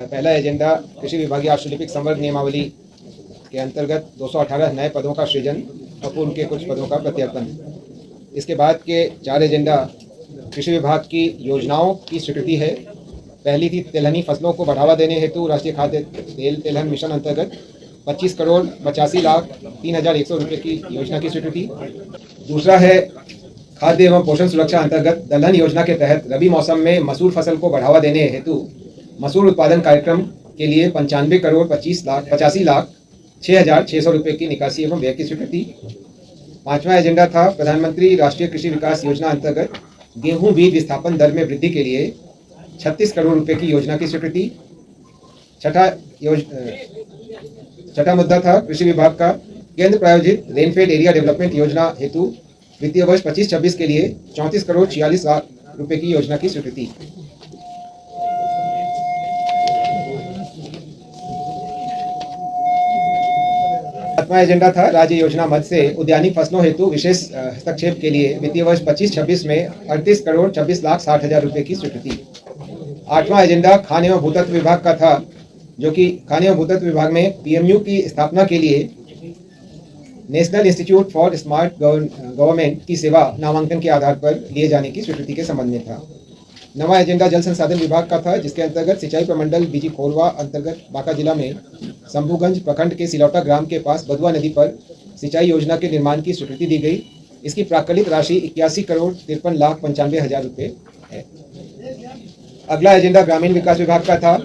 पहला एजेंडा कृषि विभागीय आशुलिपिक संवर्ग नियमावली के अंतर्गत 218 नए पदों का सृजन और पूर्व के कुछ पदों का प्रत्यर्पण। इसके बाद के 4 एजेंडा कृषि विभाग की योजनाओं की स्वीकृति है। पहली थी तिलहनी फसलों को बढ़ावा देने हेतु राष्ट्रीय खाद्य तेल तिलहन मिशन अंतर्गत 25 करोड़ 85 लाख 3,100 रुपये की योजना की स्वीकृति। दूसरा है खाद्य एवं पोषण सुरक्षा अंतर्गत दलहन योजना के तहत रबी मौसम में मसूर फसल को बढ़ावा देने हेतु मसूर उत्पादन कार्यक्रम के लिए 95 करोड़ 85 लाख 6,600 रुपये की निकासी एवं व्यय की स्वीकृति। पांचवा एजेंडा था प्रधानमंत्री राष्ट्रीय कृषि विकास योजना अंतर्गत गेहूं बीज विस्थापन दर में वृद्धि के लिए 36 करोड़ रुपये की योजना की स्वीकृति। छठा मुद्दा था कृषि विभाग का केंद्र प्रायोजित रेनफेड एरिया डेवलपमेंट योजना हेतु वित्तीय वर्ष 25-26 के लिए 34 करोड़ 46 लाख रुपये की योजना की स्वीकृति। सातवां एजेंडा था राज्य योजना मद से उद्यानिक फसलों हेतु विशेष हस्तक्षेप के लिए वित्तीय वर्ष 25-26 में 38 करोड़ 26 लाख 60 हजार रुपये की स्वीकृति। आठवां एजेंडा खान एवं भूतत्व विभाग का था, जो कि खान एवं भूतत्व विभाग में पीएमयू की स्थापना के लिए national institute for smart government की सेवा नामांकन के आधार पर लिए जाने की स्वीकृति के संबंध में था। नवा एजेंडा जल संसाधन विभाग का था, जिसके अंतर्गत सिंचाई प्रमंडल बीजी खोरवा अंतर्गत बांका जिला में शंभूगंज प्रखंड के सिलौटा ग्राम के पास बदुआ नदी पर सिंचाई योजना के निर्माण की स्वीकृति दी गई। इसकी प्राकलित राशि 81 करोड़ 53 लाख 95 हजार रुपये है। अगला एजेंडा ग्रामीण विकास विभाग का था,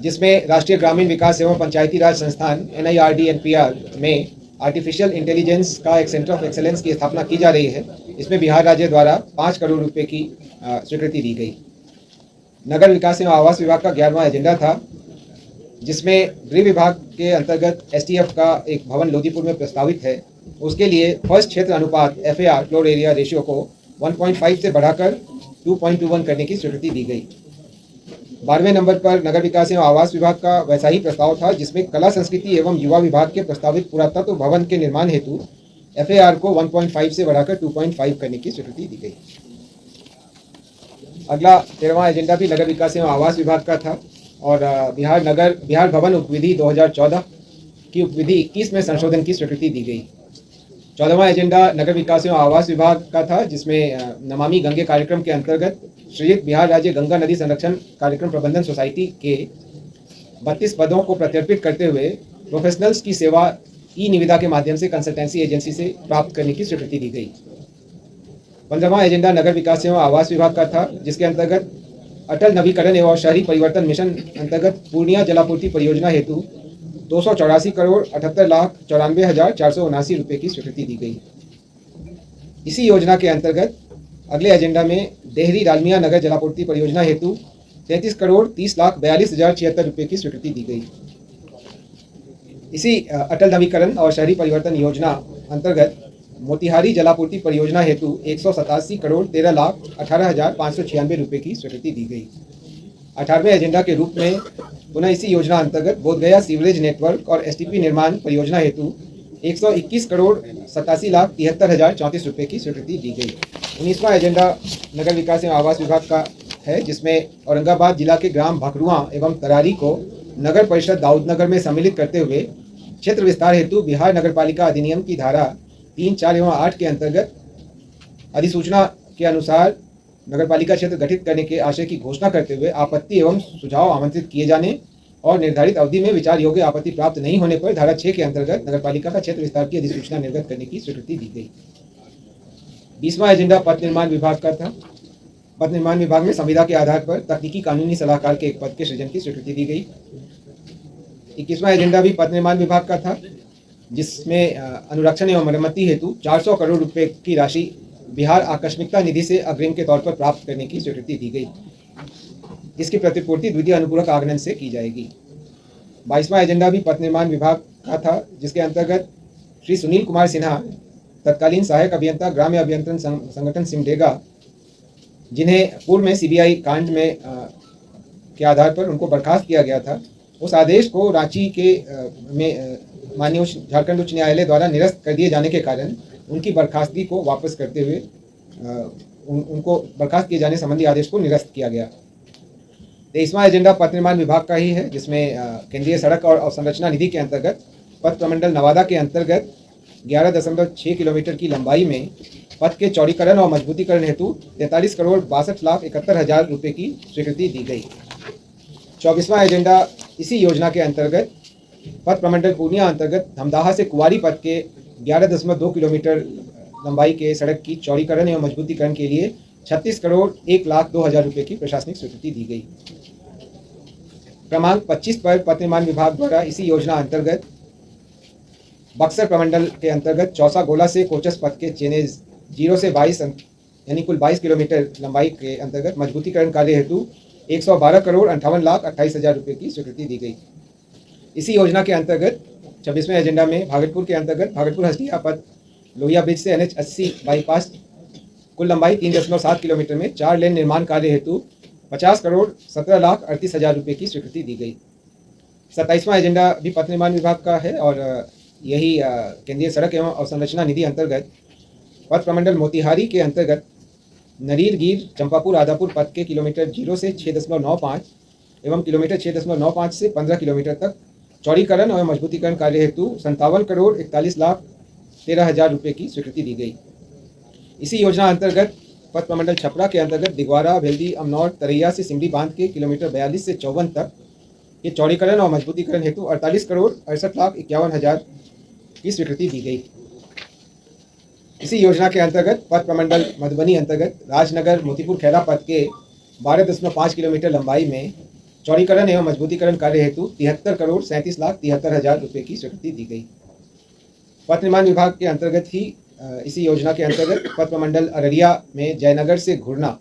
जिसमें राष्ट्रीय ग्रामीण विकास एवं पंचायती राज संस्थान NIRDNPR में आर्टिफिशियल इंटेलिजेंस का एक सेंटर ऑफ एक्सेलेंस की स्थापना की जा रही है। इसमें बिहार राज्य द्वारा 5 करोड़ रुपए की स्वीकृति दी गई। नगर विकास एवं आवास विभाग का 11वां एजेंडा था, जिसमें गृह विभाग के अंतर्गत STF का एक भवन लोदीपुर में प्रस्तावित है। उसके लिए फर्स्ट क्षेत्र अनुपात FAR फ्लोर एरिया रेशियो को 1.5 से बढ़ाकर 2.21 करने की स्वीकृति दी गई। 12वें नंबर पर नगर विकास एवं आवास विभाग का वैसा ही प्रस्ताव था, जिसमें कला संस्कृति एवं युवा विभाग के प्रस्तावित पुरातत्व भवन के निर्माण हेतु FAR को 1.5 से बढ़ाकर 2.5 करने की स्वीकृति दी गई। अगला 13वां एजेंडा भी नगर विकास एवं आवास विभाग का था और बिहार भवन उपविधि 2014 की उपविधि 21 में संशोधन की स्वीकृति दी गई। 14वां एजेंडा नगर विकास एवं आवास विभाग का था, जिसमें नमामि गंगे कार्यक्रम के अंतर्गत सृजित बिहार राज्य गंगा नदी संरक्षण कार्यक्रम प्रबंधन सोसाइटी के 32 पदों को प्रत्यर्पित करते हुए प्रोफेशनल्स की सेवा निविदा के माध्यम से कंसल्टेंसी एजेंसी से प्राप्त करने की स्वीकृति दी गई। 15वां एजेंडा नगर विकास एवं आवास विभाग का था, जिसके अंतर्गत अटल नवीकरण एवं शहरी परिवर्तन मिशन अंतर्गत पूर्णिया जलापूर्ति परियोजना हेतु 284 करोड़ 78 लाख 94 हजार 479 रुपये की स्वीकृति दी गई। इसी योजना के अंतर्गत अगले एजेंडा में डेहरी डालमिया नगर जलापूर्ति परियोजना हेतु 33 करोड़ 30 लाख 42 हजार 76 रुपये की स्वीकृति दी गई। इसी अटल नवीकरण और शहरी परिवर्तन योजना अंतर्गत मोतिहारी जलापूर्ति परियोजना हेतु 187 करोड़ 13 लाख 18 हजार 596 रुपये की स्वीकृति दी गई। 18वें एजेंडा के रूप में पुनः इसी योजना अंतर्गत बोधगया सीवरेज नेटवर्क और STP निर्माण परियोजना हेतु 121 करोड़ 87 लाख 73 हजार 34 रुपये की स्वीकृति दी गई। 19वां एजेंडा नगर विकास एवं आवास विभाग का है, जिसमें औरंगाबाद जिला के ग्राम भखरुआ एवं तरारी को नगर परिषद दाऊदनगर में सम्मिलित करते हुए क्षेत्र विस्तार हेतु बिहार नगरपालिका अधिनियम की धारा 3, 4 एवं 8 के अंतर्गत अधिसूचना के अनुसार नगरपालिका क्षेत्र गठित करने के आशय की घोषणा करते हुए आपत्ति एवं सुझाव आमंत्रित किए जाने और निर्धारित अवधि में विचार योग्य आपत्ति प्राप्त नहीं होने पर धारा 6 के अंतर्गत नगरपालिका का क्षेत्र विस्तार की अधिसूचना निर्गत करने की स्वीकृति दी गई। 20वां एजेंडा पथ निर्माण विभाग का था। पथ निर्माण विभाग में संविदा के आधार पर तकनीकी कानूनी सलाहकार के एक पद के सृजन की स्वीकृति दी गई। 21वां एजेंडा भी पथ निर्माण विभाग का था, जिसमें अनुरक्षण एवं मरम्मति हेतु 400 करोड़ रुपए की राशि बिहार आकस्मिकता निधि से अग्रिम के तौर पर प्राप्त करने की स्वीकृति दी गई। इसकी प्रतिपूर्ति द्वितीय अनुपूरक आगमन से की जाएगी। 22वां एजेंडा भी पथ निर्माण विभाग का था, जिसके अंतर्गत श्री सुनील कुमार सिन्हा तत्कालीन सहायक अभियंता ग्राम्य अभियंत्रण संगठन सिमडेगा, जिन्हें पूर्व में CBI कांड में के आधार पर उनको बर्खास्त किया गया था, उस आदेश को रांची के में माननीय झारखंड उच्च न्यायालय द्वारा निरस्त कर दिए जाने के कारण उनकी बर्खास्तगी को वापस करते हुए उनको बर्खास्त किए जाने संबंधी आदेश को निरस्त किया गया। 23वां एजेंडा पथ निर्माण विभाग का ही है, जिसमें केंद्रीय सड़क और अवसंरचना निधि के अंतर्गत पथ प्रमंडल नवादा के अंतर्गत 11.6 किलोमीटर की लंबाई में पथ के चौड़ीकरण और मजबूतीकरण हेतु 43,62,71,000 रुपये की स्वीकृति दी गई। 24वां एजेंडा इसी योजना के अंतर्गत पथ प्रमंडल पूर्णिया अंतर्गत धमदाहा से कुंवारी पथ के 11.2 किलोमीटर लंबाई के सड़क की चौड़ीकरण एवं मजबूतीकरण के लिए 36,01,02,000 रुपये की प्रशासनिक स्वीकृति दी गई। क्रमांक 25 पर पथ निर्माण विभाग द्वारा इसी योजना अंतर्गत बक्सर प्रमंडल के अंतर्गत चौसा गोला से कोचस पथ के चेनेज 0 से 22 यानी कुल 22 किलोमीटर लंबाई के अंतर्गत मजबूतीकरण कार्य हेतु 112,58,28,000 रुपये की स्वीकृति दी गई। इसी योजना के अंतर्गत 26वें एजेंडा में भागलपुर के अंतर्गत भागलपुर हस्तिया पथ लोहिया ब्रिज से NH 80 बाईपास कुल लंबाई 3.7 किलोमीटर में 4 लेन निर्माण कार्य हेतु 50,17,38,000 रुपये की स्वीकृति दी गई। 27वां एजेंडा भी पथ निर्माण विभाग का है और यही केंद्रीय सड़क एवं अवसंरचना निधि अंतर्गत पथ प्रमंडल मोतिहारी के अंतर्गत नरीर गिर चंपापुर आदापुर पथ के किलोमीटर 0 से 6.95 एवं किलोमीटर 6.95 से 15 किलोमीटर तक चौड़ीकरण और मजबूतीकरण कार्य हेतु 57,41,13,000 रुपये की स्वीकृति दी गई। इसी योजना अंतर्गत पथ प्रमंडल छपरा के अंतर्गत दिगवारा भेल्दी अमनौर तरैया से सिमरी बांध के किलोमीटर 42 से 54 तक के चौड़ीकरण और मजबूतीकरण हेतु 48,68,51,000 की स्वीकृति दी गई। इसी योजना के अंतर्गत पथ प्रमंडल मधुबनी अंतर्गत राजनगर मोतीपुर खैरा पथ के 12.5 किलोमीटर लंबाई में चौड़ीकरण एवं मजबूतीकरण कार्य हेतु 73,37,73,000 रुपये की स्वीकृति दी गई। पथ निर्माण विभाग के अंतर्गत ही इसी योजना के अंतर्गत पथ प्रमंडल अररिया में जयनगर से घुरना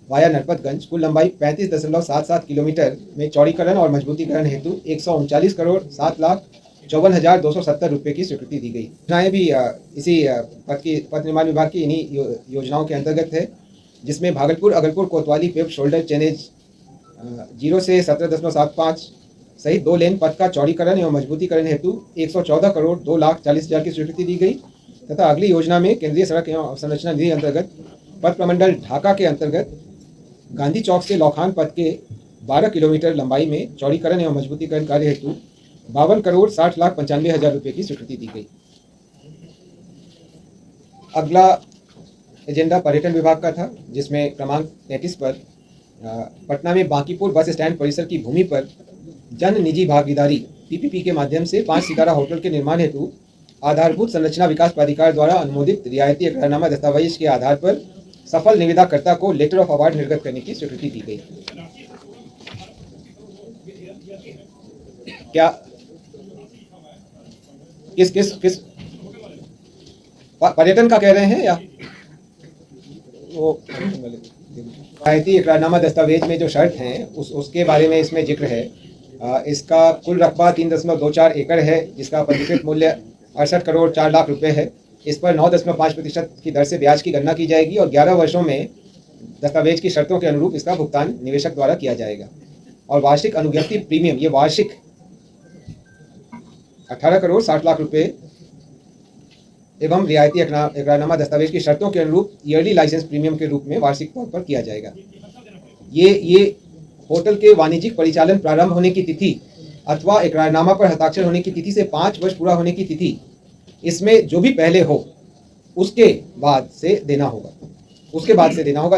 वाया नरपतगंज कुल लंबाई 35.77 किलोमीटर में चौड़ीकरण और मजबूतीकरण हेतु 139,07,54,270 रुपये की स्वीकृति दी गई। योजनाएं भी इसी पथ निर्माण विभाग की इन्हीं योजनाओं के अंतर्गत है, जिसमें भागलपुर अगलपुर कोतवाली पेव्ड शोल्डर चेनेज 0 से 17.75 सहित 2 लेन पथ का चौड़ीकरण एवं मजबूतीकरण हेतु 114,02,40,000 की स्वीकृति दी गई तथा अगली योजना में केंद्रीय सड़क एवं अवसंरचना निधि अंतर्गत पथ प्रमंडल ढाका के अंतर्गत गांधी चौक से लौखान पथ के 12 किलोमीटर लंबाई में चौड़ीकरण एवं मजबूतीकरण कार्य हेतु 52,60,95,000 रुपये की स्वीकृति दी गई। अगला एजेंडा पर्यटन विभाग का था, जिसमें क्रमांक 33 पर पटना में बांकीपुर बस स्टैंड परिसर की भूमि पर जन निजी भागीदारी PPP के माध्यम से 5 सितारा होटल के निर्माण हेतु आधारभूत संरचना विकास प्राधिकार द्वारा अनुमोदित रियायती इकरारनामा दस्तावेज के आधार पर सफल निविदाकर्ता को लेटर ऑफ अवार्ड निर्गत करने की स्वीकृति दी गई। क्या किस पर्यटन का कह रहे हैं या वो रियायती इकरारनामा दस्तावेज में जो शर्त हैं उसके बारे में इसमें जिक्र है। इसका कुल रकबा 3.24 एकड़ है, जिसका पंजीकृत मूल्य 68,04,00,000 रुपये है। इस पर 9.5% की दर से ब्याज की गणना की जाएगी और 11 वर्षों में दस्तावेज की शर्तों के अनुरूप इसका भुगतान निवेशक द्वारा किया जाएगा। और वार्षिक अनुज्ञप्ति प्रीमियम ये वार्षिक 18,60,00,000 रुपये एवं रियायती इकरारनामा दस्तावेज की शर्तों के अनुरूप ईयरली लाइसेंस प्रीमियम के रूप में वार्षिक तौर पर किया जाएगा। ये होटल के वाणिज्यिक परिचालन प्रारंभ होने की तिथि अथवा इकरारनामा पर हस्ताक्षर होने की तिथि से 5 वर्ष पूरा होने की तिथि, इसमें जो भी पहले हो उसके बाद से देना होगा।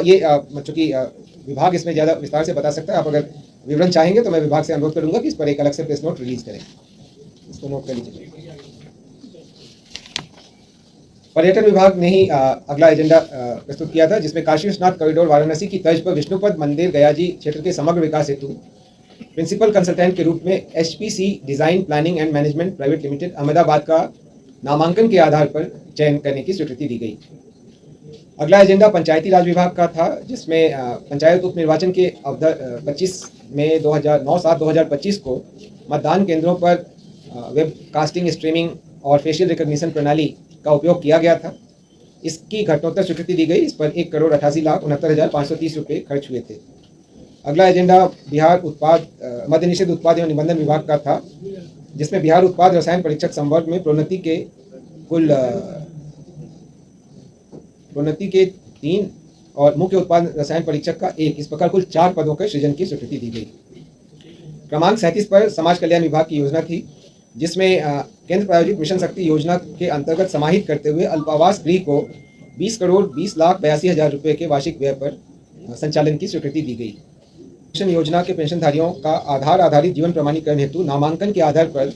ये चूँकि विभाग इसमें ज़्यादा विस्तार से बता सकता है। आप अगर विवरण चाहेंगे तो मैं विभाग से अनुरोध करूंगा कि इस पर एक अलग से प्रेस नोट रिलीज करें। इसको नोट कर लीजिए। पर्यटन विभाग ने ही अगला एजेंडा प्रस्तुत किया था, जिसमें काशी विश्वनाथ कॉरिडोर वाराणसी की तर्ज पर विष्णुपद मंदिर गयाजी क्षेत्र के समग्र विकास हेतु प्रिंसिपल कंसल्टेंट के रूप में HPC design planning and management private limited Ahmedabad का नामांकन के आधार पर चयन करने की स्वीकृति दी गई। अगला एजेंडा पंचायती राज विभाग का था, जिसमें पंचायत उप निर्वाचन के 25 मई 2009/7/2025 को मतदान केंद्रों पर वेब कास्टिंग स्ट्रीमिंग और फेशियल रिकॉग्निशन प्रणाली का उपयोग किया गया था। इसकी घटनोत्तर स्वीकृति दी गई। इस पर 1,88,69,530 रुपये खर्च हुए थे। अगला एजेंडा बिहार उत्पाद मद्य निषेध उत्पाद एवं निबंधन विभाग का था, जिसमें बिहार उत्पाद रसायन परीक्षक संवर्ग में प्रोन्नति के 3 और मुख्य उत्पादन रसायन परीक्षक का 1। इस प्रकार कुल 4 पदों के सृजन की स्वीकृति दी गई। क्रमांक 37 पर समाज कल्याण विभाग की योजना थी, जिसमें केंद्र प्रायोजित मिशन शक्ति योजना के अंतर्गत समाहित करते हुए अल्पावास गृह को 20,20,82,000 रुपये के वार्षिक व्यय पर संचालन की स्वीकृति दी गई। पेंशन योजना के पेंशनधारियों का आधार आधारित जीवन प्रमाणीकरण हेतु नामांकन के आधार पर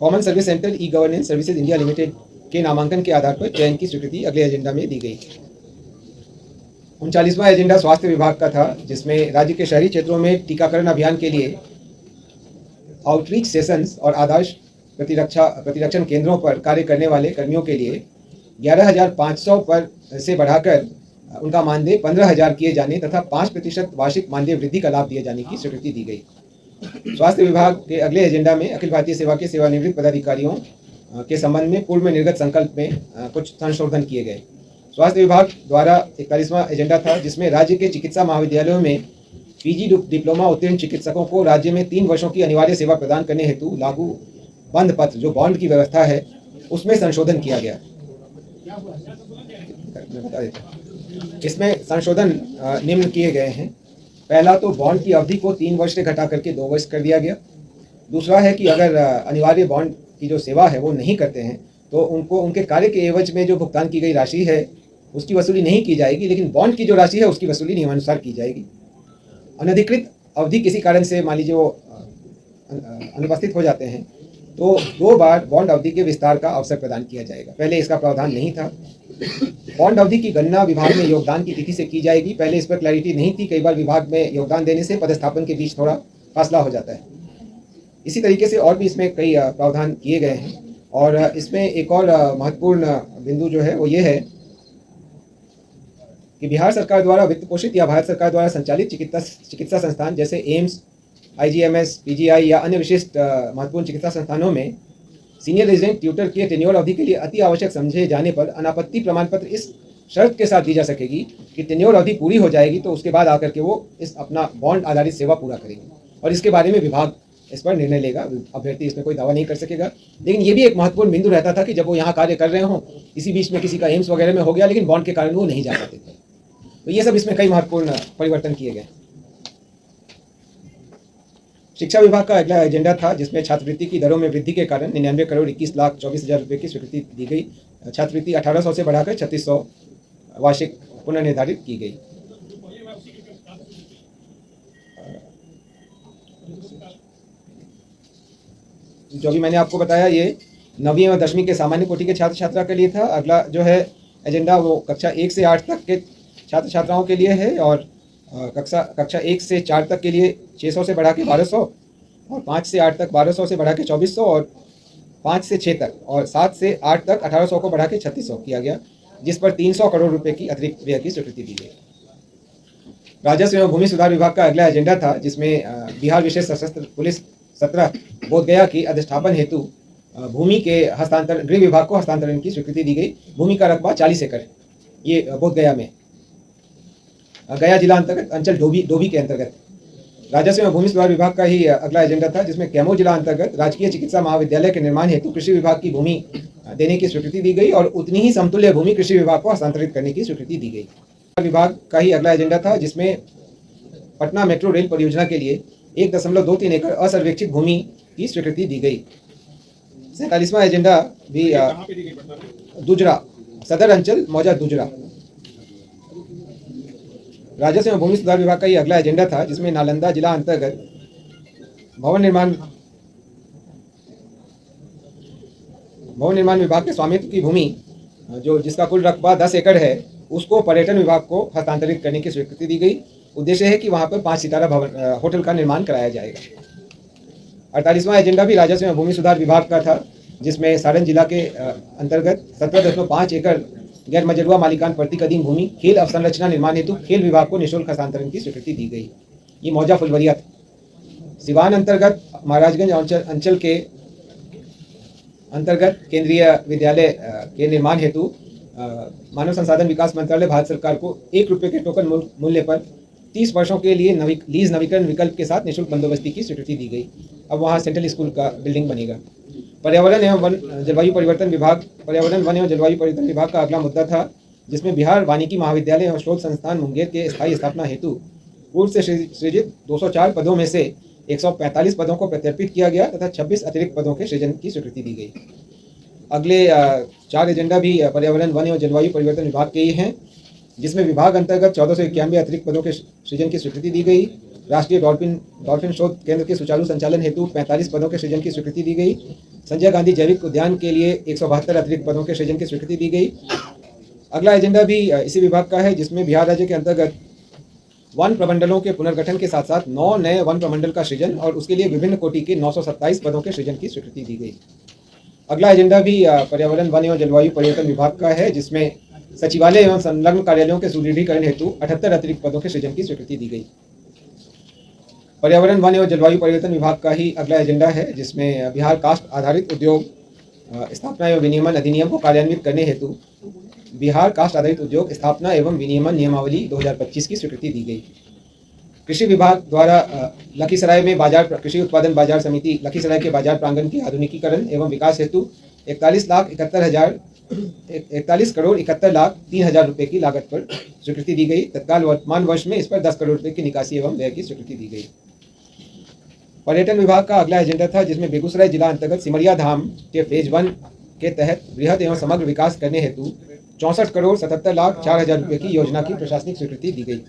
common service centre e governance services India limited के नामांकन के आधार पर चयन की स्वीकृति अगले एजेंडा में दी गई। 39वां एजेंडा स्वास्थ्य विभाग का था, जिसमें राज्य के शहरी क्षेत्रों में टीकाकरण अभियान के लिए आउटरीच सेशंस और आदर्श प्रतिरक्षण केंद्रों पर कार्य करने वाले कर्मियों के लिए 11,500 पर से बढ़ाकर उनका मानदेय 15,000 किए जाने तथा 5% वार्षिक मानदेय वृद्धि का लाभ दिए जाने की स्वीकृति दी गई। स्वास्थ्य विभाग के अगले एजेंडा में अखिल भारतीय सेवा के सेवानिवृत्त पदाधिकारियों के संबंध में पूर्व में निर्गत संकल्प में कुछ संशोधन किए गए। स्वास्थ्य विभाग द्वारा 41वां एजेंडा था, जिसमें राज्य के चिकित्सा महाविद्यालयों में पीजी डिप्लोमा उत्तीर्ण चिकित्सकों को राज्य में 3 वर्षों की अनिवार्य सेवा प्रदान करने हेतु लागू बंद पत्र जो बॉन्ड की व्यवस्था है उसमें संशोधन किया गया। इसमें संशोधन निम्न किए गए हैं। पहला तो बॉन्ड की अवधि को 3 वर्ष से घटा करके 2 वर्ष कर दिया गया। दूसरा है कि अगर अनिवार्य बॉन्ड की जो सेवा है वो नहीं करते हैं तो उनको उनके कार्य के एवज में जो भुगतान की गई राशि है उसकी वसूली नहीं की जाएगी, लेकिन बॉन्ड की जो राशि है उसकी वसूली नियमानुसार की जाएगी। अनधिकृत अवधि किसी कारण से मान लीजिए वो अनुपस्थित हो जाते हैं तो 2 बार बॉन्ड अवधि के विस्तार का अवसर प्रदान किया जाएगा। पहले इसका प्रावधान नहीं था। बॉन्ड अवधि की गणना विभाग में योगदान की तिथि से की जाएगी। पहले इस पर क्लैरिटी नहीं थी। कई बार विभाग में योगदान देने से पदस्थापन के बीच थोड़ा फासला हो जाता है। इसी तरीके से और भी इसमें कई प्रावधान किए गए हैं। और इसमें एक और महत्वपूर्ण बिंदु जो है वो ये है कि बिहार सरकार द्वारा वित्त पोषित या भारत सरकार द्वारा संचालित चिकित्सा संस्थान जैसे एम्स, IGMS, PGI या अन्य विशिष्ट महत्वपूर्ण चिकित्सा संस्थानों में सीनियर रेजिडेंट ट्यूटर के टेन्योर अवधि के लिए अति आवश्यक समझे जाने पर अनापत्ति प्रमाण पत्र इस शर्त के साथ दी जा सकेगी कि टेन्योर अवधि पूरी हो जाएगी तो उसके बाद आकर के वो इस अपना बॉन्ड आधारित सेवा पूरा करेंगे और इसके बारे में विभाग इस पर निर्णय लेगा। अभ्यर्थी इसमें कोई दावा नहीं कर सकेगा। लेकिन ये भी एक महत्वपूर्ण बिंदु रहता था कि जब वो यहाँ कार्य कर रहे हों, इसी बीच में किसी का एम्स वगैरह में हो गया लेकिन बॉन्ड के कारण वो नहीं जा पाते थे। तो ये सब इसमें कई महत्वपूर्ण परिवर्तन किए गए। शिक्षा विभाग का अगला एजेंडा था, जिसमें छात्रवृत्ति की दरों में वृद्धि के कारण 99,21,24,000 रुपये की स्वीकृति दी गई। छात्रवृत्ति 1,800 से बढ़ाकर 3,600 वार्षिक पुनर्निर्धारित की गई। जो भी मैंने आपको बताया ये 9वीं और 10वीं के सामान्य कोटि के छात्र छात्रा के लिए था। अगला जो है एजेंडा वो कक्षा 1 से 8 तक के छात्र छात्राओं के लिए है और कक्षा 1 से 4 तक के लिए 600 से बढ़ा के 1200 और 5 से 8 तक 1200 से बढ़ा के 2400 और 5 से 6 तक और 7 से 8 तक 1800 को बढ़ा के 3600 किया गया, जिस पर 300 करोड़ रुपए की अतिरिक्त व्यय की स्वीकृति दी गई। राजस्व एवं भूमि सुधार विभाग का अगला एजेंडा था, जिसमें बिहार विशेष सशस्त्र पुलिस 17 बोधगया की अधिष्ठापन हेतु भूमि के हस्तांतरण गृह विभाग को हस्तांतरण की स्वीकृति दी गई। भूमि का रकबा 40 एकड़ ये बोधगया में गया जिला अंतर्गत अंचल डोभी के अंतर्गत। राजस्व एवं भूमि सुधार विभाग का ही अगला एजेंडा था, जिसमें कैमूर जिला अंतर्गत राजकीय चिकित्सा महाविद्यालय के निर्माण हेतु कृषि विभाग की भूमि देने की स्वीकृति दी गई और उतनी ही समतुल्य भूमि कृषि विभाग को हस्तांतरित करने की स्वीकृति दी गई। विभाग का ही अगला एजेंडा था, जिसमें पटना मेट्रो रेल परियोजना के लिए 1.23 एकड़ असर्वेक्षित भूमि की स्वीकृति दी गई। 47वां एजेंडा भी दुजरा सदर अंचल मौजा दुजरा। राजस्व एवं भूमि सुधार विभाग का ही अगला एजेंडा था, जिसमें नालंदा जिला अंतर्गत भवन निर्माण विभाग के स्वामित्व की भूमि जो जिसका कुल रकबा 10 एकड़ है उसको पर्यटन विभाग को हस्तांतरित करने की स्वीकृति दी गई। उद्देश्य है कि वहां पर 5 सितारा भवन होटल का निर्माण कराया जाएगा। 48वां एजेंडा भी राजस्व एवं भूमि सुधार विभाग का था, जिसमें सारण जिला के अंतर्गत 17.5 एकड़ गैर मजरूआ मालिकान प्रतिकदीम भूमि खेल अवसंरचना निर्माण हेतु खेल विभाग को निःशुल्क हस्तांतरण की स्वीकृति दी गई। ये मौजा फुलवरिया था। सिवान अंतर्गत महाराजगंज अंचल के अंतर्गत केंद्रीय विद्यालय के निर्माण हेतु मानव संसाधन विकास मंत्रालय भारत सरकार को 1 रुपये के टोकन मूल्य पर 30 वर्षों के लिए लीज नवीकरण विकल्प के साथ निःशुल्क बंदोबस्ती की स्वीकृति दी गई। अब वहाँ सेंट्रल स्कूल का बिल्डिंग बनेगा। पर्यावरण एवं वन जलवायु परिवर्तन विभाग का अगला मुद्दा था, जिसमें बिहार वानिकी महाविद्यालय और शोध संस्थान मुंगेर के स्थायी स्थापना हेतु पूर्व से सृजित 204 पदों में से 145 पदों को प्रत्यर्पित किया गया तथा 26 अतिरिक्त पदों के सृजन की स्वीकृति दी गई। अगले 4 एजेंडा भी पर्यावरण, वन एवं जलवायु परिवर्तन विभाग के ही हैं, जिसमें विभाग अंतर्गत 1491 अतिरिक्त पदों के सृजन की स्वीकृति दी गई। राष्ट्रीय डॉल्फिन शोध केंद्र के सुचारू संचालन हेतु 45 पदों के सृजन की स्वीकृति दी गई। संजय गांधी जैविक उद्यान के लिए 172 अतिरिक्त पदों के सृजन की स्वीकृति दी गई। अगला एजेंडा भी इसी विभाग का है, जिसमें बिहार राज्य के अंतर्गत वन प्रमंडलों के पुनर्गठन के साथ साथ 9 नए वन प्रमंडल का सृजन और उसके लिए विभिन्न कोटि के 927 पदों के सृजन की स्वीकृति दी गई। अगला एजेंडा भी पर्यावरण, वन एवं जलवायु परिवर्तन विभाग का है, जिसमें सचिवालय एवं संलग्न कार्यालयों के सुदृढ़ीकरण हेतु 78 अतिरिक्त पदों के सृजन की स्वीकृति दी गई। पर्यावरण, वन एवं जलवायु परिवर्तन विभाग का ही अगला एजेंडा है, जिसमें बिहार कास्ट आधारित उद्योग स्थापना एवं विनियमन अधिनियम को कार्यान्वित करने हेतु बिहार कास्ट आधारित उद्योग स्थापना एवं विनियमन नियमावली 2025 की स्वीकृति दी गई। कृषि विभाग द्वारा लखीसराय में कृषि उत्पादन बाजार समिति लखीसराय के बाजार प्रांगण के आधुनिकीकरण एवं विकास हेतु 41 करोड़ 71 लाख 3,000 रुपये की लागत पर स्वीकृति दी गई। तत्काल वर्तमान वर्ष में इस पर 10 करोड़ रुपये की निकासी एवं व्यय की स्वीकृति दी गई। पर्यटन विभाग का अगला एजेंडा था, जिसमें बेगूसराय जिला अंतर्गत सिमरिया धाम के फेज 1 के तहत बृहद एवं समग्र विकास करने हेतु 64 करोड़ 77 लाख 4,000 रुपये की योजना की प्रशासनिक स्वीकृति दी गई।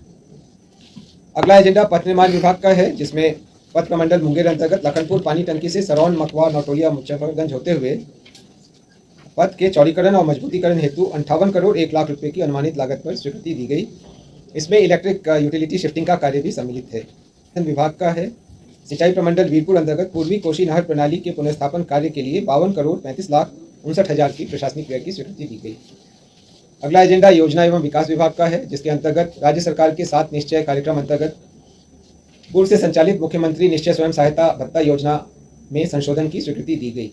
अगला एजेंडा पथ निर्माण विभाग का है, जिसमें पथ प्रमंडल मुंगेर अंतर्गत लखनपुर पानी टंकी से सरौन, मकवा, नौटोलिया, मुजफ्फरगंज होते हुए पथ के चौड़ीकरण और मजबूतीकरण हेतु 58 करोड़ 1 लाख रुपये की अनुमानित लागत पर स्वीकृति दी गई। इसमें इलेक्ट्रिक यूटिलिटी शिफ्टिंग का कार्य भी सम्मिलित है। विभाग का है, सिंचाई प्रमंडल वीरपुर अंतर्गत पूर्वी कोशी नहर प्रणाली के पुनर्स्थापन कार्य के लिए 52 करोड़ 35 लाख 59,000 की प्रशासनिक व्यय की स्वीकृति दी गई। अगला एजेंडा योजना एवं विकास विभाग का है, जिसके अंतर्गत राज्य सरकार के 7 निश्चय कार्यक्रम अंतर्गत पूर्व से संचालित मुख्यमंत्री निश्चय स्वयं सहायता भत्ता योजना में संशोधन की स्वीकृति दी गई।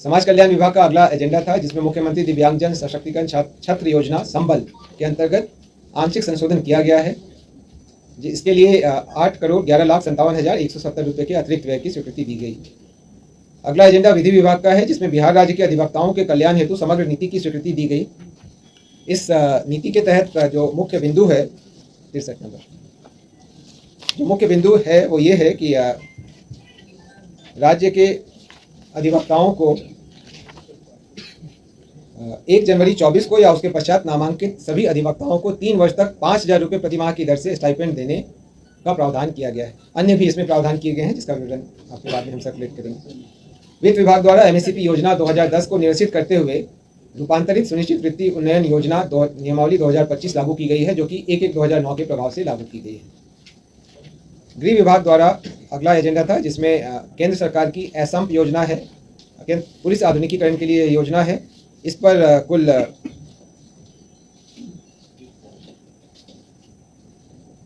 समाज कल्याण विभाग का अगला एजेंडा था, जिसमें मुख्यमंत्री दिव्यांगजन सशक्तिकरण छत्र योजना संबल के अंतर्गत आंशिक संशोधन किया गया है। इसके लिए 8 करोड़ 11 लाख 57,170 रुपये के अतिरिक्त व्यय की स्वीकृति दी गई। अगला एजेंडा विधि विभाग का है, जिसमें बिहार राज्य के अधिवक्ताओं के कल्याण हेतु समग्र नीति की स्वीकृति दी गई। इस नीति के तहत जो मुख्य बिंदु है 63 नंबर, जो मुख्य बिंदु है वो ये है कि राज्य के अधिवक्ताओं को 1 जनवरी 24 को या उसके पश्चात नामांकित सभी अधिवक्ताओं को 3 वर्ष तक 5,000 रुपये प्रति माह की दर से स्टाइपेंड देने का प्रावधान किया गया है। अन्य भी इसमें प्रावधान किए गए हैं, जिसका विवरण आपके बाद में हम सर्कुलेट करेंगे। वित्त विभाग द्वारा एमएससीपी योजना 2010 को निरसित करते हुए रूपांतरित सुनिश्चित वृत्ति उन्नयन योजना नियमावली 2025 लागू की गई है, जो कि 1/1/2009 के प्रभाव से लागू की गई है। गृह विभाग द्वारा अगला एजेंडा था, जिसमें केंद्र सरकार की असंप योजना है, पुलिस आधुनिकीकरण के लिए योजना है। इस पर कुल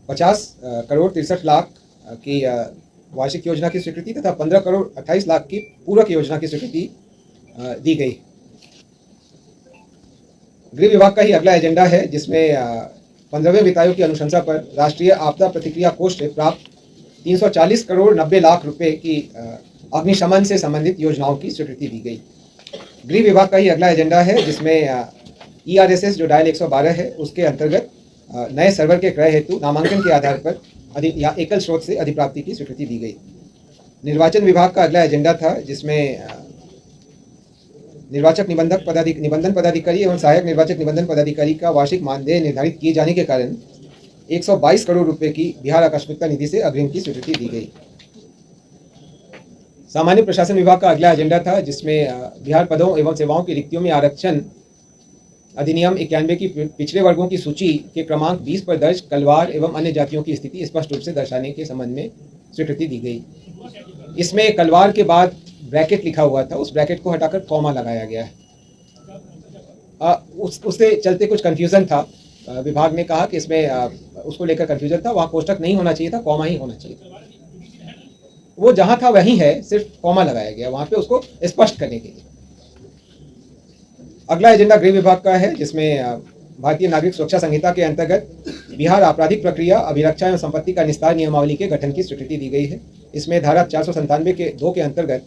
50 करोड़ 63 लाख की वार्षिक योजना की स्वीकृति तथा 15 करोड़ 28 लाख की पूरक योजना की स्वीकृति दी गई। गृह विभाग का ही अगला एजेंडा है, जिसमें 15वें वित्त आयोग की अनुशंसा पर राष्ट्रीय आपदा प्रतिक्रिया कोष से प्राप्त 340 करोड़ 90 लाख रुपए की अग्निशमन से संबंधित योजनाओं की स्वीकृति दी गई। गृह विभाग का ही अगला एजेंडा है, जिसमें ERSS जो डायल 112 है उसके अंतर्गत नए सर्वर के क्रय हेतु नामांकन के आधार पर या एकल स्रोत से अधिप्राप्ति की स्वीकृति दी गई। निर्वाचन विभाग का अगला एजेंडा था, जिसमें निर्वाचक निबंधन पदाधिकारी एवं सहायक निर्वाचक निबंधन पदाधिकारी का वार्षिक मानदेय निर्धारित किए जाने के कारण 122 करोड़ रुपए की बिहार आकस्मिकता निधि से अग्रिम की स्वीकृति दी गई। सामान्य प्रशासन विभाग का अगला एजेंडा था, जिसमें बिहार पदों एवं सेवाओं की रिक्तियों में आरक्षण अधिनियम 91 की पिछड़े वर्गों की सूची के क्रमांक 20 पर दर्ज कलवार एवं अन्य जातियों की स्थिति स्पष्ट रूप से दर्शाने के संबंध में स्वीकृति दी गई। इसमें कलवार के बाद ब्रैकेट लिखा हुआ था, उस ब्रैकेट को हटाकर कॉमा लगाया गया है। उससे चलते कुछ कन्फ्यूजन था, विभाग ने कहा कि इसमें उसको लेकर कन्फ्यूजन था, वहाँ कोष्टक नहीं होना चाहिए था, कॉमा ही होना चाहिए था। वो जहाँ था वहीं है, सिर्फ कॉमा लगाया गया वहाँ पे उसको स्पष्ट करने के लिए। अगला एजेंडा गृह विभाग का है, जिसमें भारतीय नागरिक सुरक्षा संहिता के अंतर्गत बिहार आपराधिक प्रक्रिया अभिरक्षा एवं संपत्ति का निस्तार नियमावली के गठन की स्वीकृति दी गई है। इसमें धारा 497 के 2 के अंतर्गत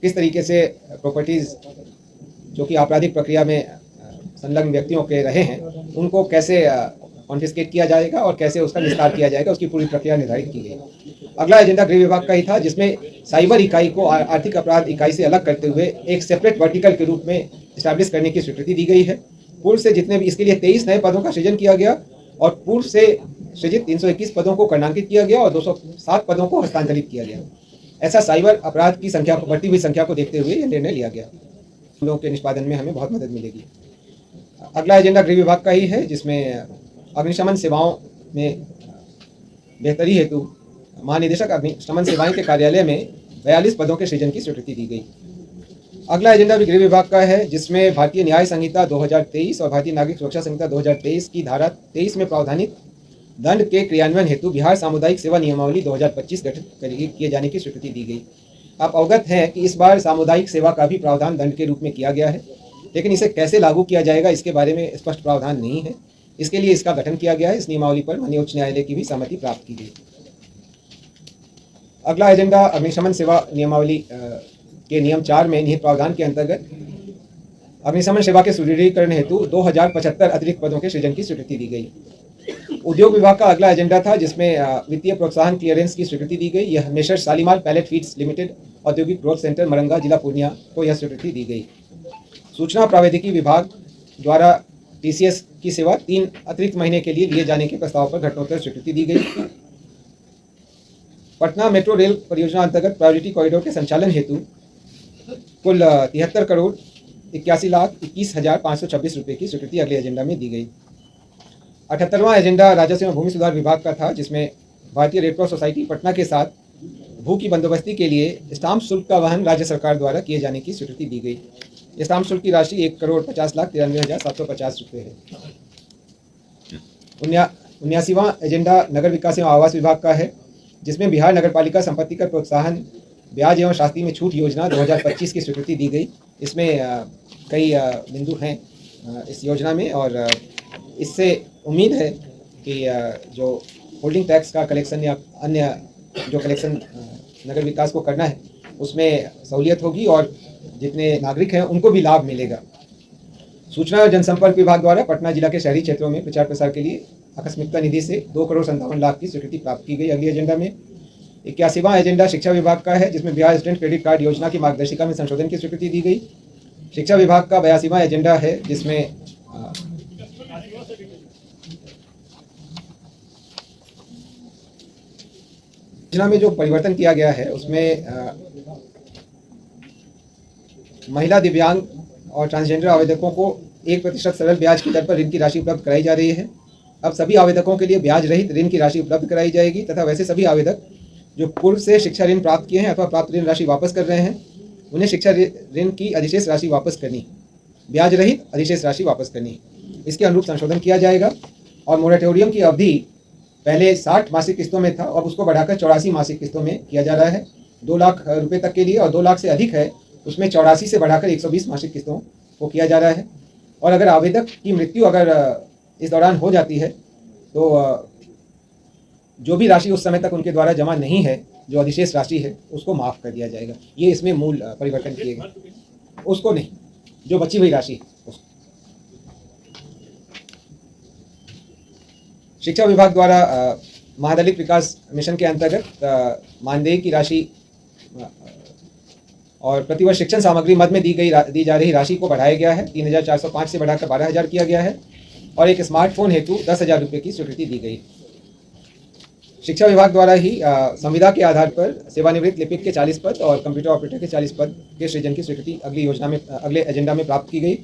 किस तरीके से प्रॉपर्टीज जो कि आपराधिक प्रक्रिया में संलग्न व्यक्तियों के रहे हैं उनको कैसे कॉन्फिस्केट किया जाएगा और कैसे उसका निस्तार किया जाएगा, उसकी पूरी प्रक्रिया निर्धारित की गई। अगला एजेंडा गृह विभाग का ही था, जिसमें साइबर इकाई को आर्थिक अपराध इकाई से अलग करते हुए एक सेपरेट वर्टिकल के रूप में इस्टेब्लिश करने की स्वीकृति दी गई है। पूर्व से जितने भी इसके लिए 23 नए पदों का सृजन किया गया और पूर्व से सृजित 321 पदों को कर्णांकित किया गया और 207 पदों को हस्तांतरित किया गया। ऐसा साइबर अपराध की संख्या को, बढ़ती हुई संख्या को देखते हुए यह निर्णय लिया गया। हम लोगों के निष्पादन में हमें बहुत मदद मिलेगी। अगला एजेंडा गृह विभाग का ही है, जिसमें अग्निशमन सेवाओं में बेहतरी हेतु महानिदेशक अग्निशमन सेवाएं के कार्यालय में 42 पदों के सृजन की स्वीकृति दी गई। अगला एजेंडा भी गृह विभाग का है, जिसमें भारतीय न्याय संहिता 2023 और भारतीय नागरिक सुरक्षा संहिता 2023 की धारा 23 में प्रावधानित दंड के क्रियान्वयन हेतु बिहार सामुदायिक सेवा नियमावली 2025 गठित किए जाने की स्वीकृति दी गई। आप अवगत हैं कि इस बार सामुदायिक सेवा का भी प्रावधान दंड के रूप में किया गया है, लेकिन इसे कैसे लागू किया जाएगा इसके बारे में स्पष्ट प्रावधान नहीं है। इसके लिए इसका गठन किया गया है। इस नियमावली पर माननीय उच्च न्यायालय की भी सहमति प्राप्त की गई। अगला एजेंडा अग्निशमन सेवा नियमावली के नियम 4 में निहित प्रावधान के अंतर्गत अग्निशमन सेवा के सुदृढ़ीकरण हेतु 2075 अतिरिक्त पदों के सृजन की स्वीकृति दी गई। उद्योग विभाग का अगला एजेंडा था, जिसमें वित्तीय प्रोत्साहन क्लियरेंस की स्वीकृति दी गई। यह messrs Shalimar pellet feeds limited औद्योगिक ग्रोथ सेंटर मरंगा जिला पूर्णिया को यह स्वीकृति दी गई। सूचना प्रौद्योगिकी विभाग द्वारा टीसीएस की सेवा 3 अतिरिक्त महीने के लिए लिए जाने के प्रस्ताव पर घटनोत्तर स्वीकृति दी गई। पटना मेट्रो रेल परियोजना अंतर्गत प्रायोरिटी कॉरिडोर के संचालन हेतु कुल 73 करोड़ 81,21,526 रुपये की स्वीकृति अगले एजेंडा में दी गई। 78वां एजेंडा राजस्व एवं भूमि सुधार विभाग का था, जिसमें भारतीय रेड क्रॉस सोसाइटी पटना के साथ भू की बंदोबस्ती के लिए स्टाम्प शुल्क का वहन राज्य सरकार द्वारा किए जाने की स्वीकृति दी गई। स्टाम्प शुल्क की राशि 1,50,93,750 रुपये है। 79वां एजेंडा नगर विकास एवं आवास विभाग का है, जिसमें बिहार नगरपालिका संपत्ति कर प्रोत्साहन ब्याज एवं शास्ती में छूट योजना 2025 की स्वीकृति दी गई। इसमें कई बिंदु हैं इस योजना में, और इससे उम्मीद है कि जो होल्डिंग टैक्स का कलेक्शन या अन्य जो कलेक्शन नगर विकास को करना है उसमें सहूलियत होगी और जितने नागरिक हैं उनको भी लाभ मिलेगा। सूचना और जनसंपर्क विभाग द्वारा पटना जिला के शहरी क्षेत्रों में प्रचार प्रसार के लिए आकस्मिकता निधि से 2,57,00,000 की स्वीकृति प्राप्त की गई। अगली एजेंडा में 81वां एजेंडा शिक्षा विभाग का है, जिसमें बिहार स्टूडेंट क्रेडिट कार्ड योजना की मार्गदर्शिका में संशोधन की स्वीकृति दी गई। शिक्षा विभाग का 82वां एजेंडा है, जिसमें योजना में जो परिवर्तन किया गया है उसमें महिला, दिव्यांग और ट्रांसजेंडर आवेदकों को 1% सरल ब्याज की दर पर ऋण की राशि उपलब्ध कराई जा रही है। अब सभी आवेदकों के लिए ब्याज रहित ऋण की राशि उपलब्ध कराई जाएगी तथा वैसे सभी आवेदक जो पूर्व से शिक्षा ऋण प्राप्त किए हैं अथवा प्राप्त ऋण राशि वापस कर रहे हैं, उन्हें शिक्षा ऋण की अधिशेष राशि वापस करनी, ब्याज रहित अधिशेष राशि वापस करनी। इसके अनुरूप संशोधन किया जाएगा और मोरेटोरियम की अवधि पहले 60 मासिक किस्तों में था, अब उसको बढ़ाकर 84 मासिक किस्तों में किया जा रहा है 2 लाख रुपए तक के लिए, और 2 लाख से अधिक है उसमें 84 से बढ़ाकर 120 मासिक किस्तों को किया जा रहा है। और अगर आवेदक की मृत्यु अगर इस दौरान हो जाती है तो जो भी राशि उस समय तक उनके द्वारा जमा नहीं है, जो अधिशेष राशि है, उसको माफ़ कर दिया जाएगा। ये इसमें मूल परिवर्तन किए गए, उसको नहीं, जो बची हुई राशि उसको। शिक्षा विभाग द्वारा महादलित विकास मिशन के अंतर्गत मानदेय की राशि और प्रतिवर्ष शिक्षण सामग्री मद में दी जा रही राशि को बढ़ाया गया है। 3,405 से बढ़ाकर 12,000 किया गया है और एक स्मार्टफोन हेतु 10,000 रुपये की स्वीकृति दी गई। शिक्षा विभाग द्वारा ही संविदा के आधार पर सेवानिवृत्त लिपिक के 40 पद और कंप्यूटर ऑपरेटर के 40 पद के सृजन की स्वीकृति अगले एजेंडा में प्राप्त की गई।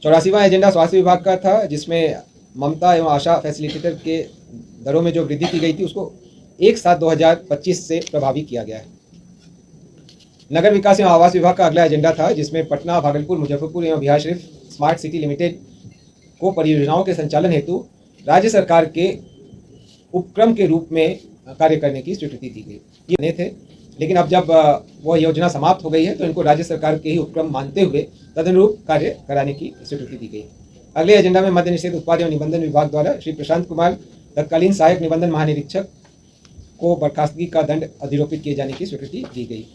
84वां एजेंडा स्वास्थ्य विभाग का था, जिसमें ममता एवं आशा फैसिलिटेटर के दरों में जो वृद्धि की गई थी उसको 1/7/2025 से प्रभावी किया गया है। नगर विकास एवं आवास विभाग का अगला एजेंडा था, जिसमें पटना, भागलपुर, मुजफ्फरपुर एवं Bihar Sharif smart city limited को परियोजनाओं के संचालन हेतु राज्य सरकार के उपक्रम के रूप में कार्य करने की स्वीकृति दी गई। ये नहीं थे, लेकिन अब जब वह योजना समाप्त हो गई है तो इनको राज्य सरकार के ही उपक्रम मानते हुए तदनुरूप कार्य कराने की स्वीकृति दी गई। अगले एजेंडा में मद्य निषेध उत्पाद एवं निबंधन विभाग द्वारा श्री प्रशांत कुमार तत्कालीन सहायक निबंधन महानिरीक्षक को बर्खास्तगी का दंड अधिरोपित किए जाने की स्वीकृति दी गई।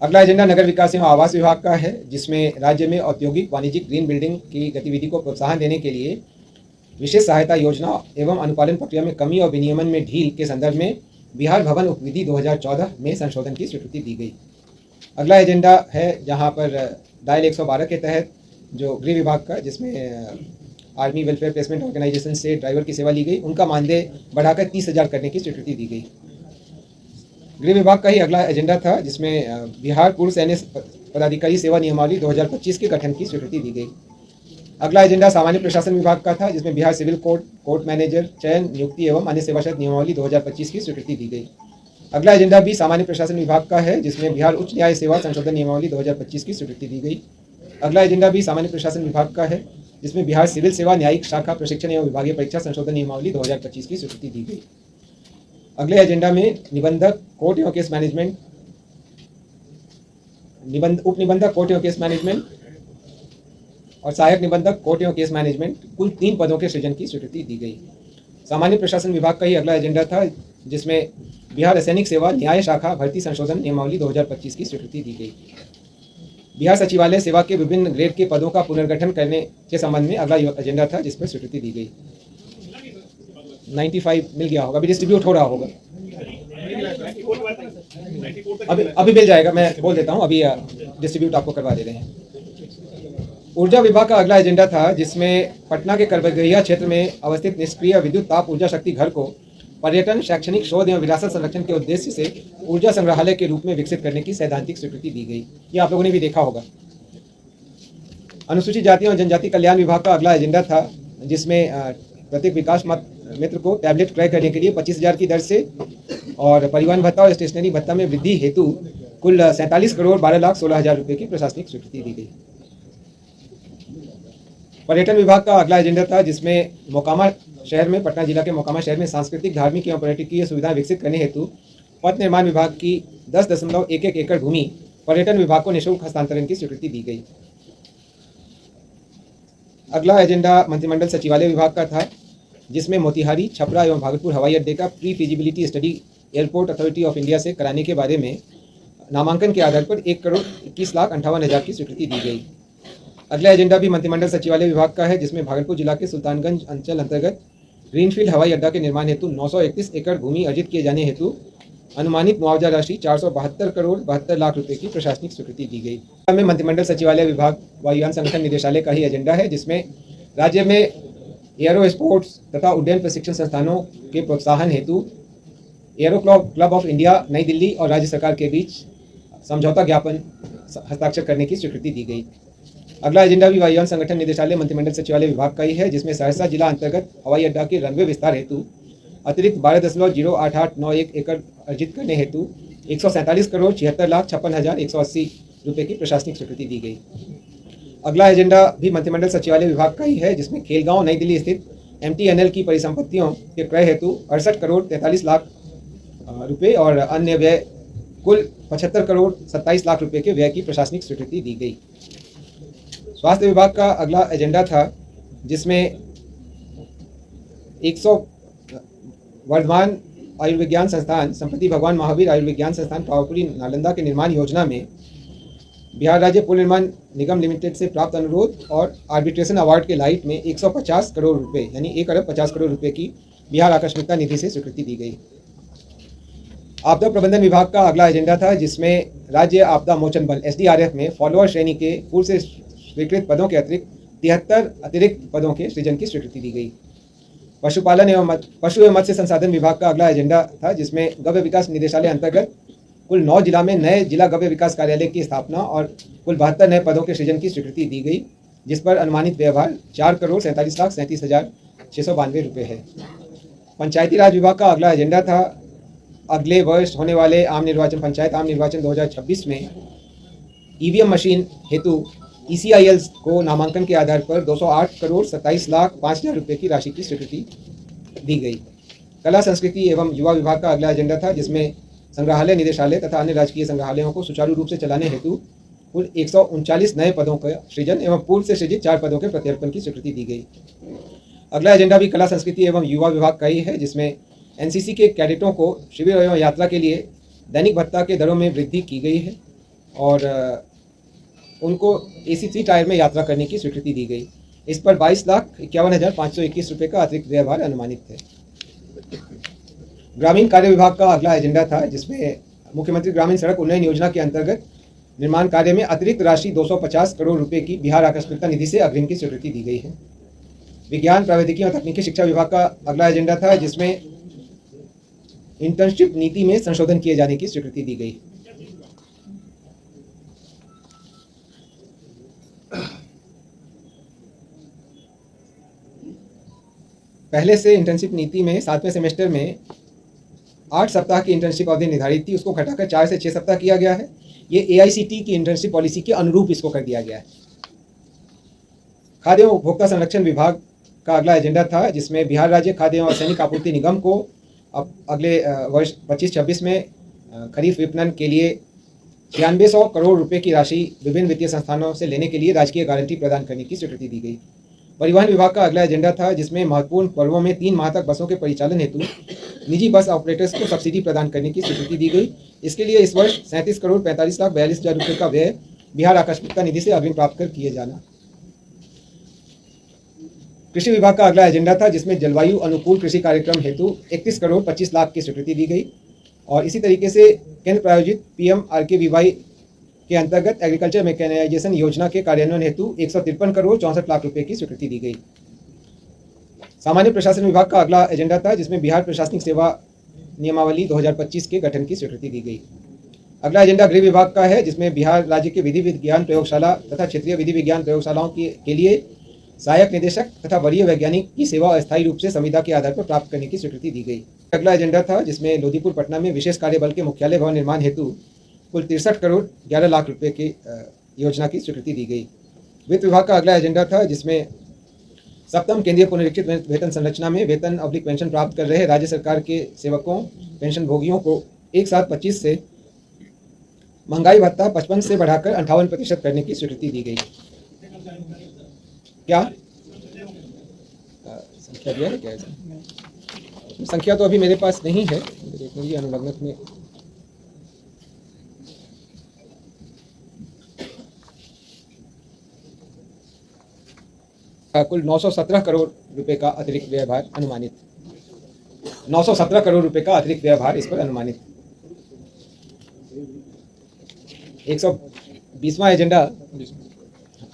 अगला एजेंडा नगर विकास एवं आवास विभाग का है, जिसमें राज्य में औद्योगिक वाणिज्यिक ग्रीन बिल्डिंग की गतिविधि को प्रोत्साहन देने के लिए विशेष सहायता योजना एवं अनुपालन प्रक्रिया में कमी और विनियमन में ढील के संदर्भ में बिहार भवन उपविधि 2014 में संशोधन की स्वीकृति दी गई। अगला एजेंडा है जहां पर डायल 112 के तहत जो गृह विभाग का, जिसमें आर्मी वेलफेयर प्लेसमेंट ऑर्गेनाइजेशन से ड्राइवर की सेवा ली गई, उनका मानदेय बढ़ाकर 30,000 करने की स्वीकृति दी गई। गृह विभाग का ही अगला एजेंडा था, जिसमें बिहार पूर्व सैन्य पदाधिकारी सेवा नियमावली 2025 के गठन की स्वीकृति दी गई। अगला एजेंडा सामान्य प्रशासन विभाग का था, जिसमें Bihar civil court, court manager चयन, नियुक्ति एवं अन्य सेवा शर्त नियमावली 2025 की स्वीकृति दी गई। अगला एजेंडा भी सामान्य प्रशासन विभाग का है, जिसमें बिहार उच्च न्याय सेवा संशोधन नियमावली 2025 की स्वीकृति दी गई। अगला एजेंडा भी सामान्य प्रशासन विभाग का है, जिसमें बिहार सिविल सेवा न्यायिक शाखा प्रशिक्षण एवं विभागीय परीक्षा संशोधन नियमावली 2025 की स्वीकृति दी गई। अगले एजेंडा में निबंधक कोर्ट एवं केस मैनेजमेंट, उप निबंधक कोर्ट एवं केस मैनेजमेंट और सहायक निबंधक कोर्ट एवं केस मैनेजमेंट कुल 3 पदों के सृजन की स्वीकृति दी गई। सामान्य प्रशासन विभाग का ही अगला एजेंडा था, जिसमें बिहार असैनिक सेवा न्याय शाखा भर्ती संशोधन नियमावली 2025 की स्वीकृति दी गई। बिहार सचिवालय सेवा के विभिन्न ग्रेड के पदों का पुनर्गठन करने के संबंध में अगला एजेंडा था, जिस पर स्वीकृति दी गई। 95 मिल गया होगा, अभी डिस्ट्रीब्यूट हो रहा होगा, अभी मिल जाएगा, मैं बोल देता हूँ, अभी डिस्ट्रीब्यूट आपको करवा दे रहे हैं। ऊर्जा विभाग का अगला एजेंडा था, जिसमें पटना के करबगहिया क्षेत्र में अवस्थित निष्क्रिय विद्युत ताप ऊर्जा शक्ति घर को पर्यटन, शैक्षणिक शोध एवं विरासत संरक्षण के उद्देश्य से ऊर्जा संग्रहालय के रूप में विकसित करने की सैद्धांतिक स्वीकृति दी गई। ये आप लोगों ने भी देखा होगा। अनुसूचित जाति और जनजाति कल्याण विभाग का अगला एजेंडा था, जिसमें प्रत्येक विकास मित्र को टैबलेट क्रय करने के लिए 25,000 की दर से और परिवहन भत्ता और स्टेशनरी भत्ता में वृद्धि हेतु कुल 47 करोड़ 12,16,000 रुपये की प्रशासनिक स्वीकृति दी गई। पर्यटन विभाग का अगला एजेंडा था, जिसमें मोकामा शहर में, पटना जिला के मोकामा शहर में सांस्कृतिक, धार्मिक एवं पर्यटकीय सुविधाएं विकसित करने हेतु पथ निर्माण विभाग की 10.11 एकड़ भूमि पर्यटन विभाग को निःशुल्क हस्तांतरण की स्वीकृति दी गई। अगला एजेंडा मंत्रिमंडल सचिवालय विभाग का था, जिसमें मोतिहारी, छपरा एवं भागलपुर हवाई अड्डे का pre feasibility study airport authority of India से कराने के बारे में नामांकन के आधार पर 1,21,58,000 की स्वीकृति दी गई। अगला एजेंडा भी मंत्रिमंडल सचिवालय विभाग का है, जिसमें भागलपुर जिला के सुल्तानगंज अंचल अंतर्गत ग्रीनफील्ड हवाई अड्डा के निर्माण हेतु 931 एकड़ भूमि अर्जित किए जाने हेतु अनुमानित मुआवजा राशि 472 करोड़ 72 लाख रुपए की प्रशासनिक स्वीकृति दी गई। में मंत्रिमंडल सचिवालय विभाग वायुयान संगठन निदेशालय का ही एजेंडा है, जिसमें राज्य में एयरो स्पोर्ट्स तथा उड्डयन प्रशिक्षण संस्थानों के प्रोत्साहन हेतु एयरो क्लब ऑफ इंडिया नई दिल्ली और राज्य सरकार के बीच समझौता ज्ञापन हस्ताक्षर करने की स्वीकृति दी गई। अगला एजेंडा भी वायुयान संगठन निदेशालय मंत्रिमंडल सचिवालय विभाग का ही है, जिसमें सहरसा जिला अंतर्गत हवाई अड्डा के रनवे विस्तार हेतु अतिरिक्त 12.08891 एकड़ अर्जित करने हेतु 147 करोड़ 76,56,180 रुपये की प्रशासनिक स्वीकृति दी गई। अगला एजेंडा भी मंत्रिमंडल सचिवालय विभाग का ही है, जिसमें खेलगांव नई दिल्ली स्थित MTNL की परिसंपत्तियों के क्रय हेतु 68 करोड़ 43 लाख रुपये और अन्य व्यय कुल 75 करोड़ 27 लाख रुपये के व्यय की प्रशासनिक स्वीकृति दी गई। स्वास्थ्य विभाग का अगला एजेंडा था, जिसमें 100 वर्धमान आयुर्विज्ञान संस्थान, संपत्ति भगवान महावीर आयुर्विज्ञान संस्थान पावापुरी नालंदा के निर्माण योजना में बिहार राज्य पुल निर्माण निगम लिमिटेड से प्राप्त अनुरोध और आर्बिट्रेशन अवार्ड के लाइट में 150 करोड़ रुपए यानी 1,50 करोड़ रुपए की बिहार आकस्मिकता निधि से स्वीकृति दी गई। आपदा प्रबंधन विभाग का अगला एजेंडा था, जिसमें राज्य आपदा मोचन बल SDRF में फॉलोअर श्रेणी के पूर्व से स्वीकृत पदों के अतिरिक्त 73 अतिरिक्त पदों के सृजन की स्वीकृति दी गई। पशुपालन एवं पशु एवं मत्स्य संसाधन विभाग का अगला एजेंडा था, जिसमें गव्य विकास निदेशालय अंतर्गत कुल 9 जिला में नए जिला गव्य विकास कार्यालय की स्थापना और कुल 72 नए पदों के सृजन की स्वीकृति दी गई, जिस पर अनुमानित व्यवहार 4 करोड़ 47,37,692 रुपये है। पंचायती राज विभाग का अगला एजेंडा था, अगले वर्ष होने वाले आम निर्वाचन, पंचायत आम निर्वाचन 2026 में EVM मशीन हेतु ECIL को नामांकन के आधार पर 208 करोड़ 27,05,000 रुपये की राशि की स्वीकृति दी गई। कला संस्कृति एवं युवा विभाग का अगला एजेंडा था, जिसमें संग्रहालय निदेशालय तथा अन्य राजकीय संग्रहालयों को सुचारू रूप से चलाने हेतु कुल 139 नए पदों का सृजन एवं पूर्व से सृजित 4 पदों के प्रत्यर्पण की स्वीकृति दी गई। अगला एजेंडा भी कला संस्कृति एवं युवा विभाग का ही है, जिसमें NCC के कैडेटों को शिविर एवं यात्रा के लिए दैनिक भत्ता के दरों में वृद्धि की गई है। और उनको AC 3 टायर में यात्रा करने की स्वीकृति दी गई। इस पर 22,51,521 रुपये का अतिरिक्त व्ययभार अनुमानित थे। ग्रामीण कार्य विभाग का अगला एजेंडा था, जिसमें मुख्यमंत्री ग्रामीण सड़क उन्नयन योजना के अंतर्गत निर्माण कार्य में अतिरिक्त राशि 250 करोड़ रुपए की बिहार आकस्मिकता निधि से अग्रिम की स्वीकृति दी गई है। विज्ञान प्रौद्योगिकी और तकनीकी शिक्षा विभाग का अगला एजेंडा था, जिसमें इंटर्नशिप नीति में संशोधन किए जाने की स्वीकृति दी गई। पहले से इंटर्नशिप नीति में 7वें सेमेस्टर में 8 सप्ताह की इंटर्नशिप अवधि निर्धारित थी, उसको घटाकर 4 से 6 सप्ताह किया गया है। ये AICTE की इंटर्नशिप पॉलिसी के अनुरूप इसको कर दिया गया है। खाद्य एवं उपभोक्ता संरक्षण विभाग का अगला एजेंडा था, जिसमें बिहार राज्य खाद्य एवं असैनिक आपूर्ति निगम को अब अगले वर्ष 25-26 में खरीफ विपणन के लिए 9600 करोड़ रुपए की राशि विभिन्न वित्तीय संस्थानों से लेने के लिए राजकीय गारंटी प्रदान करने की स्वीकृति दी गई। परिवहन विभाग का अगला एजेंडा था, जिसमें महत्वपूर्ण पर्वों में 3 माह तक बसों के परिचालन हेतु निजी बस ऑपरेटर्स को सब्सिडी प्रदान करने की स्वीकृति दी गई। इसके लिए इस वर्ष 37,45,42,000 रुपये का व्यय बिहार आकस्मिकता निधि से अग्रिम प्राप्त कर किए जाना। कृषि विभाग का अगला एजेंडा था, जिसमें जलवायु अनुकूल कृषि कार्यक्रम हेतु 31 करोड़ 25 लाख की स्वीकृति दी गई। और इसी तरीके से केंद्र प्रायोजित PM-RKVY के अंतर्गत एग्रीकल्चर मैकेनाइजेशन योजना के कार्यान्वयन हेतु 153 करोड़ 64 लाख रुपए की स्वीकृति दी गई। सामान्य प्रशासन विभाग का अगला एजेंडा था, जिसमें बिहार प्रशासनिक सेवा नियमावली 2025 के गठन की स्वीकृति दी गई। अगला एजेंडा गृह विभाग का है, जिसमें बिहार राज्य के विधि विज्ञान प्रयोगशाला तथा क्षेत्रीय विधि विज्ञान प्रयोगशालाओं के लिए सहायक निदेशक तथा वरीय वैज्ञानिक की सेवा अस्थायी रूप से संविदा के आधार पर प्राप्त करने की स्वीकृति दी गई। अगला एजेंडा था, जिसमें लोदीपुर पटना में विशेष कार्य बल के मुख्यालय भवन निर्माण हेतु कुल 63 करोड़ 11 लाख रुपए की योजना की स्वीकृति दी गई। वित्त विभाग का अगला एजेंडा था, जिसमें सप्तम केंद्रीय पुनरीक्षित वेतन संरचना में वेतन अवधि पेंशन प्राप्त कर रहे राज्य सरकार के सेवकों पेंशन भोगियों को एक साथ 25 से महंगाई भत्ता 55 से बढ़ाकर 58% करने की स्वीकृति दी गई। क्या संख्या दिया है क्या? संख्या तो अभी मेरे पास नहीं है, देखूंगी अनुलग्नक में। कुल 917 करोड़ रुपए का अतिरिक्त व्ययभार अनुमानित। 917 करोड़ रुपए का अतिरिक्त व्ययभार इस पर अनुमानित। 120वां एजेंडा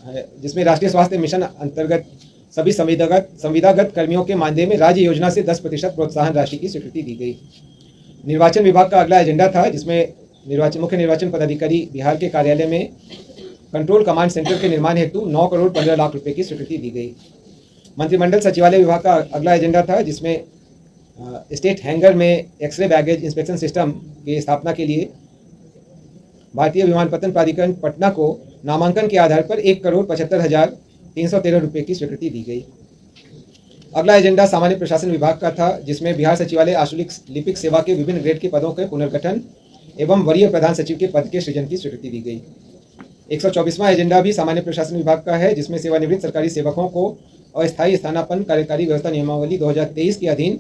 है, जिसमें राष्ट्रीय स्वास्थ्य मिशन अंतर्गत सभी संविदागत कर्मियों के मानदेय में राज्य योजना से 10% प्रोत्साहन राशि की स्वीकृति दी गई। निर्वाचन विभाग का अगला एजेंडा था, जिसमें मुख्य निर्वाचन पदाधिकारी बिहार के कार्यालय में कंट्रोल कमांड सेंटर के निर्माण हेतु 9 करोड़ 15 लाख रुपए की स्वीकृति दी गई। मंत्रिमंडल सचिवालय विभाग का अगला एजेंडा था, जिसमें स्टेट हैंगर में एक्सरे बैगेज इंस्पेक्शन सिस्टम की स्थापना के लिए भारतीय विमानपत्तन प्राधिकरण पटना को नामांकन के आधार पर 1,75,313 रुपये की स्वीकृति दी गई। अगला एजेंडा सामान्य प्रशासन विभाग का था, जिसमें बिहार सचिवालय आशुलिक लिपिक सेवा के विभिन्न ग्रेड के पदों के पुनर्गठन एवं वरीय प्रधान सचिव के पद के सृजन की स्वीकृति दी गई। 124वां एजेंडा भी सामान्य प्रशासन विभाग का है, जिसमें सेवानिवृत्त सरकारी सेवकों को अस्थायी स्थानापन्न कार्यकारी व्यवस्था नियमावली 2023 के अधीन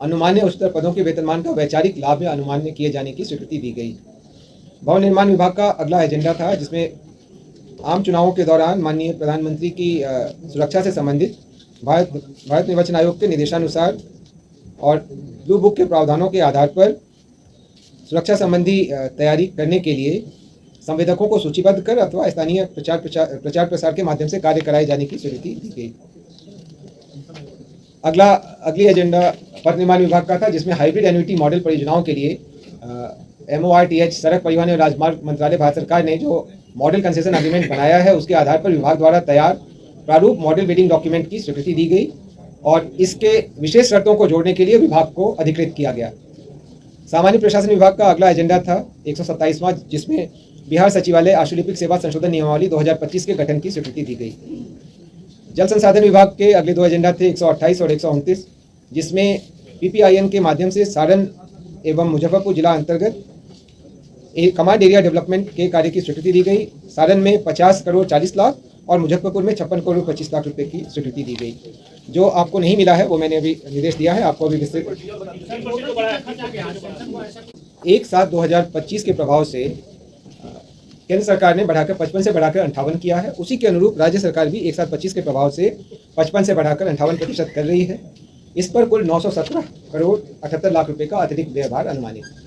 अनुमान्य उच्चतर पदों के वेतनमान का वैचारिक लाभ में अनुमान्य किए जाने की स्वीकृति दी गई। भवन निर्माण विभाग का अगला एजेंडा था, जिसमें आम चुनावों के दौरान माननीय प्रधानमंत्री की सुरक्षा से संबंधित भारत निर्वाचन आयोग के निर्देशानुसार और ब्लू बुक के प्रावधानों के आधार पर सुरक्षा संबंधी तैयारी करने के लिए संवेदकों को सूचीबद्ध कर अथवा स्थानीय प्रचार प्रसार के माध्यम से कार्य कराए जाने की स्वीकृति दी गई। अगली एजेंडा पथ निर्माण विभाग का था, जिसमें हाइब्रिड एन्युटी मॉडल परियोजनाओं के लिए MORTH सड़क परिवहन एवं राजमार्ग मंत्रालय भारत सरकार ने जो मॉडल कंसेशन एग्रीमेंट बनाया है, उसके आधार पर विभाग द्वारा तैयार प्रारूप मॉडल बिडिंग डॉक्यूमेंट की स्वीकृति दी गई और इसके विशेष शर्तों को जोड़ने के लिए विभाग को अधिकृत किया गया। सामान्य प्रशासन विभाग का अगला एजेंडा था 127वां, जिसमें बिहार सचिवालय आशुलिपिक सेवा संशोधन नियमावली 2025 के गठन की स्वीकृति दी गई। जल संसाधन विभाग के अगले 2 एजेंडा थे 128 और 129, जिसमें PPIN के माध्यम से सारण एवं मुजफ्फरपुर जिला अंतर्गत कमांड एरिया डेवलपमेंट के कार्य की स्वीकृति दी गई। सारण में 50 करोड़ 40 लाख और मुजफ्फरपुर में 56 करोड़ 25 लाख रुपए की स्वीकृति दी गई। जो आपको नहीं मिला है वो मैंने अभी निर्देश दिया है, आपको अभी विस्तृत 1/7/2025 के प्रभाव से केंद्र सरकार ने बढ़ाकर 55 से बढ़ाकर 58 किया है। उसी के अनुरूप राज्य सरकार भी एक साथ 25 के प्रभाव से 55 से बढ़ाकर 58% कर रही है। इस पर कुल 917 करोड़ 78 लाख रुपए का अतिरिक्त व्यय भार अनुमानित है।